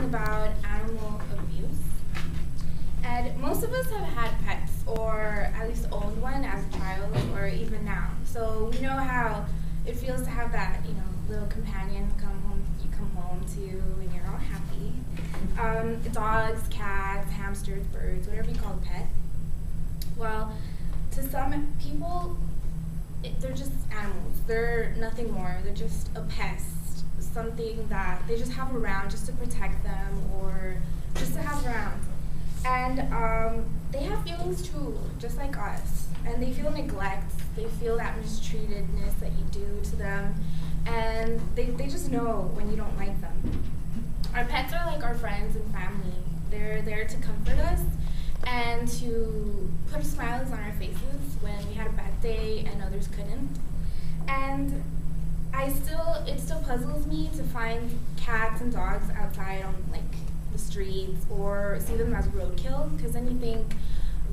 about animal abuse. And most of us have had pets, or at least owned one as a child, or even now. So we know how it feels to have that, little companion you come home to, and you're all happy. Dogs, cats, hamsters, birds, whatever you call a pet. Well, to some people, they're just animals. They're nothing more. They're just a pest, something that they just have around just to protect them or just to have around. And they have feelings too, just like us. And they feel neglect. They feel that mistreatedness that you do to them. And they just know when you don't like them. Our pets are like our friends and family. They're there to comfort us and to put smiles on our faces when we had a bad day and others couldn't. And it still puzzles me to find cats and dogs outside on the streets or see them as roadkill, because then you think,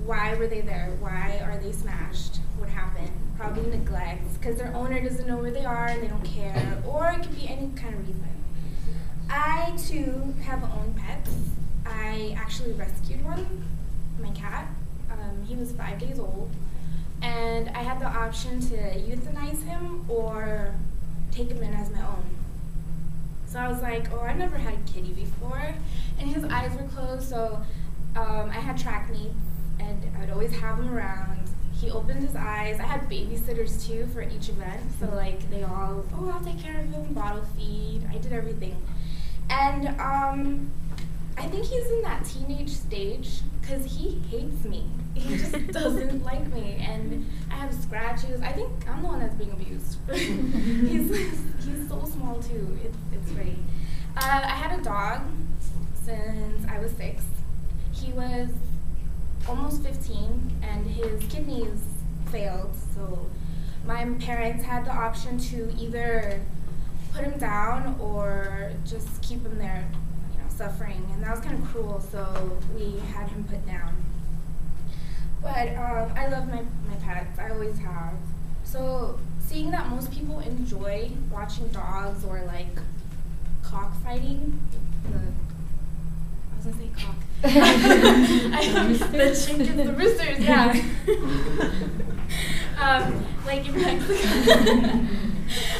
why were they there? Why are they smashed? What happened? Probably neglect, because their owner doesn't know where they are and they don't care, or it could be any kind of reason. I too have owned pets. I actually rescued one, my cat. He was 5 days old, and I had the option to euthanize him or take him in as my own. So I was like, I've never had a kitty before, and his eyes were closed, so I had track meets, and I would always have him around. He opened his eyes. I had babysitters too for each event, so they all, I'll take care of him, bottle feed. I did everything. And I think he's in that teenage stage because he hates me. He just doesn't like me, and I have scratches. I think I'm the one that's being abused. He's so small too. It's great. I had a dog since I was 6. He was almost 15, and his kidneys failed. So my parents had the option to either put him down or just keep him there, suffering, and that was kind of cruel. So we had him put down. But I love my pets. I always have. So seeing that most people enjoy watching dogs or cockfighting, I was gonna say cock. The chickens, the roosters, yeah. In Mexico.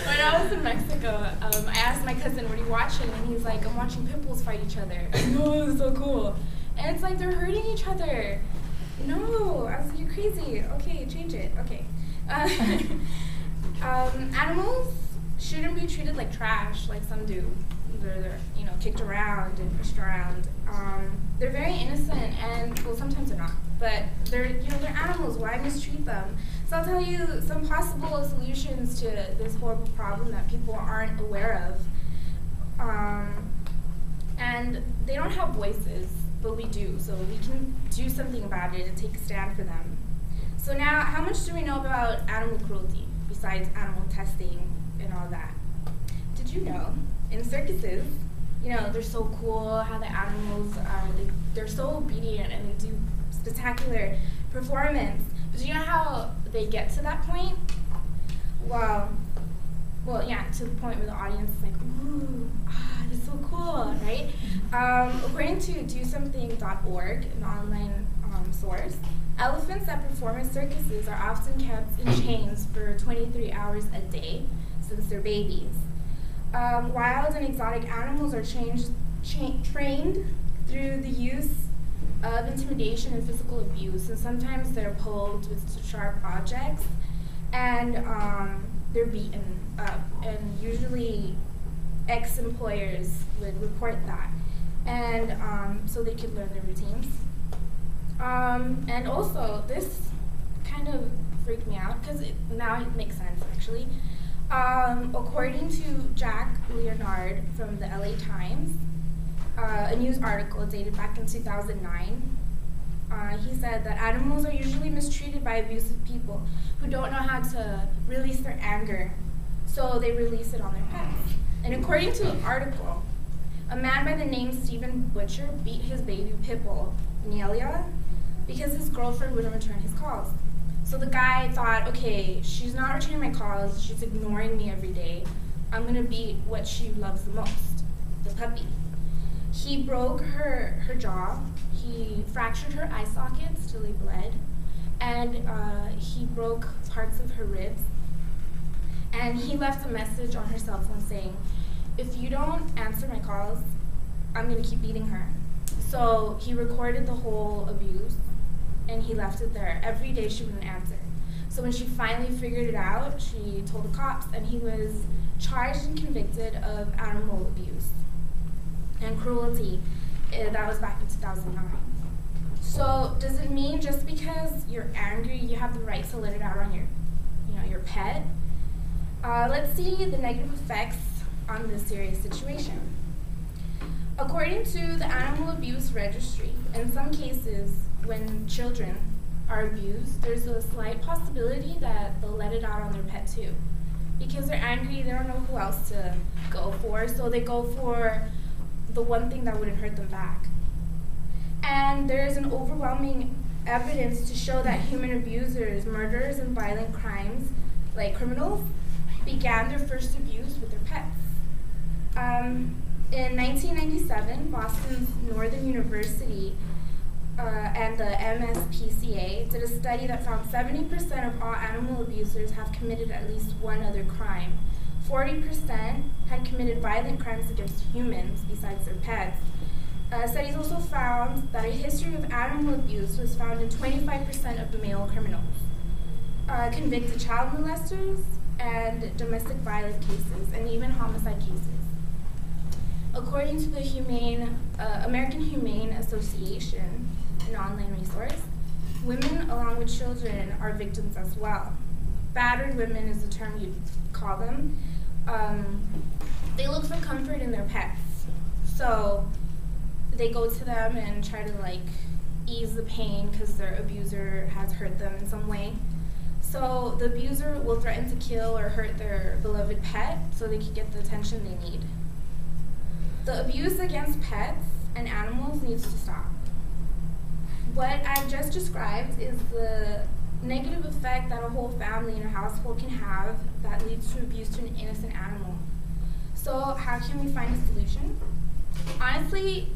When I was in Mexico, I asked my cousin, what are you watching? And he's like, I'm watching pit bulls fight each other. I know, it's so cool. And it's like they're hurting each other. No, I was like, you're crazy. Okay, change it. Okay. Animals shouldn't be treated like trash like some do. They're kicked around and pushed around. They're very innocent, and sometimes they're not. But they're animals. Why mistreat them? So I'll tell you some possible solutions to this horrible problem that people aren't aware of. And they don't have voices, but we do. So we can do something about it and take a stand for them. So now, how much do we know about animal cruelty besides animal testing and all that? Did you know in circuses, they're so cool how the animals are, they're so obedient and they do spectacular performance. But do you know how they get to that point? Well, yeah, to the point where the audience is like, ooh, this is so cool, right? According to DoSomething.org, an online source, elephants that perform in circuses are often kept in chains for 23 hours a day since they're babies. Wild and exotic animals are trained through the use of intimidation and physical abuse, and sometimes they're pulled with sharp objects, and they're beaten up, and usually ex-employers would report that, and so they could learn their routines. And also, this kind of freaked me out, because now it makes sense, actually. According to Jack Leonard from the LA Times, a news article dated back in 2009, he said that animals are usually mistreated by abusive people who don't know how to release their anger, so they release it on their pets. And according to the article, a man by the name Stephen Butcher beat his baby pit bull, Nelia, because his girlfriend wouldn't return his calls. So the guy thought, okay, she's not returning my calls, she's ignoring me every day. I'm gonna beat what she loves the most, the puppy. He He broke her jaw, he fractured her eye sockets till they bled, and he broke parts of her ribs. And he left a message on her cell phone saying, "If you don't answer my calls, I'm gonna keep beating her." So he recorded the whole abuse, and he left it there. Every day she wouldn't answer. So when she finally figured it out, she told the cops, and he was charged and convicted of animal abuse and cruelty. That was back in 2009. So does it mean just because you're angry, you have the right to let it out on your pet? Let's see the negative effects on this serious situation. According to the Animal Abuse Registry, in some cases when children are abused, there's a slight possibility that they'll let it out on their pet too. Because they're angry, they don't know who else to go for, so they go for the one thing that wouldn't hurt them back. And there is an overwhelming evidence to show that human abusers, murderers, and violent crimes, like criminals, began their first abuse with their pets. In 1997, Boston's Northern University and the MSPCA did a study that found 70% of all animal abusers have committed at least one other crime. 40% had committed violent crimes against humans besides their pets. Studies also found that a history of animal abuse was found in 25% of the male criminals, convicted child molesters, and domestic violence cases, and even homicide cases. According to the American Humane Association, an online resource, women along with children are victims as well. Battered women is the term you'd call them. They look for comfort in their pets. So they go to them and try to ease the pain because their abuser has hurt them in some way. So the abuser will threaten to kill or hurt their beloved pet so they can get the attention they need. The abuse against pets and animals needs to stop. What I've just described is the negative effect that a whole family and a household can have that leads to abuse to an innocent animal. So how can we find a solution? Honestly,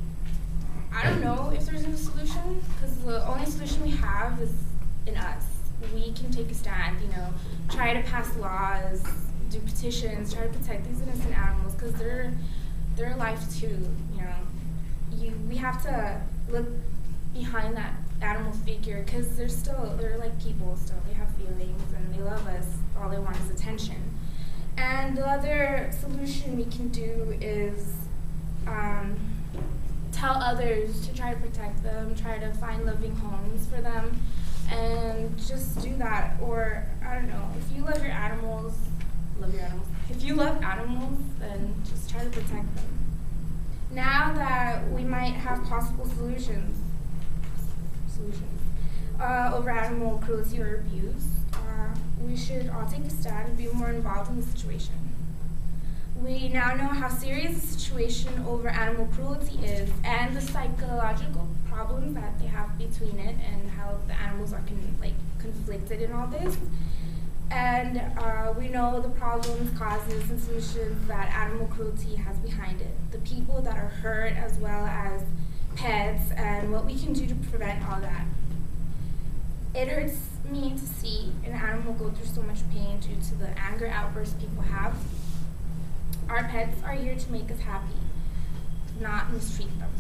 I don't know if there's a solution, because the only solution we have is in us. We can take a stand, try to pass laws, do petitions, try to protect these innocent animals, because they're alive too, We have to look behind that animal figure, because they're like people still. They have feelings and they love us. All they want is attention. And the other solution we can do is tell others to try to protect them, try to find loving homes for them, and just do that. Or, I don't know, if you love your animals, love your animals. If you love animals, then just try to protect them. Now that we might have possible solutions over animal cruelty or abuse, we should all take a stand and be more involved in the situation. We now know how serious the situation over animal cruelty is and the psychological problems that they have between it and how the animals are conflicted in all this. And we know the problems, causes, and solutions that animal cruelty has behind it. The people that are hurt as well as pets, and what we can do to prevent all that. It hurts me to see an animal go through so much pain due to the anger outbursts people have. Our pets are here to make us happy, not mistreat them.